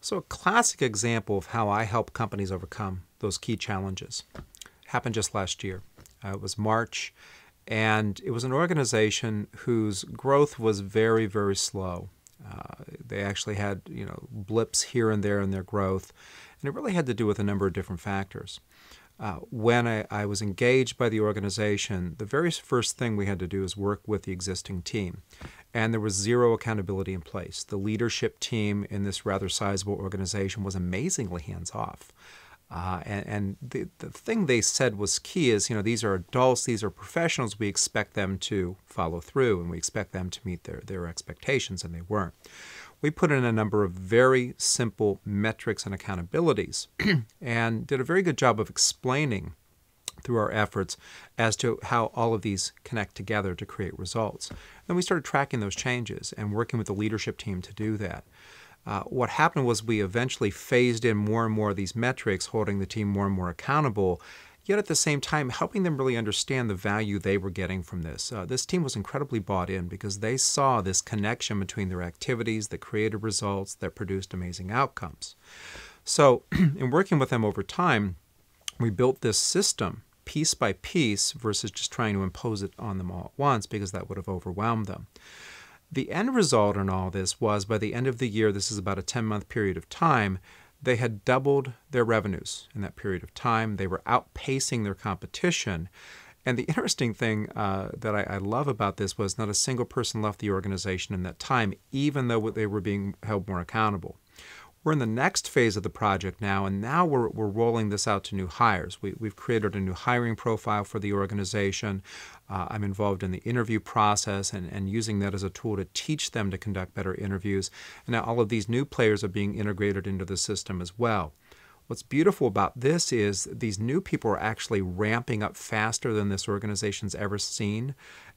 So a classic example of how I help companies overcome those key challenges happened just last year. It was March, and it was an organization whose growth was very, very slow. They actually had, blips here and there in their growth, and it really had to do with a number of different factors. When I was engaged by the organization, the very first thing we had to do is work with the existing team. And there was zero accountability in place. The leadership team in this rather sizable organization was amazingly hands-off. And the thing they said was key is, these are adults, these are professionals, we expect them to follow through, and we expect them to meet their expectations, and they weren't. We put in a number of very simple metrics and accountabilities and did a very good job of explaining through our efforts as to how all of these connect together to create results. Then we started tracking those changes and working with the leadership team to do that. What happened was we eventually phased in more and more of these metrics, holding the team more and more accountable, yet at the same time helping them really understand the value they were getting from this. This team was incredibly bought in because they saw this connection between their activities that created results that produced amazing outcomes. So in working with them over time, we built this system piece by piece versus just trying to impose it on them all at once because that would have overwhelmed them. The end result in all this was by the end of the year, this is about a 10-month period of time, they had doubled their revenues in that period of time. They were outpacing their competition. And the interesting thing that I love about this was not a single person left the organization in that time, even though they were being held more accountable. We're in the next phase of the project now, and now we're rolling this out to new hires. We've created a new hiring profile for the organization. I'm involved in the interview process and using that as a tool to teach them to conduct better interviews. And now all of these new players are being integrated into the system as well. What's beautiful about this is these new people are actually ramping up faster than this organization's ever seen.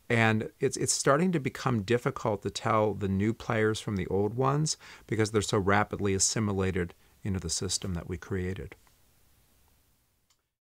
And it's starting to become difficult to tell the new players from the old ones because they're so rapidly assimilated into the system that we created.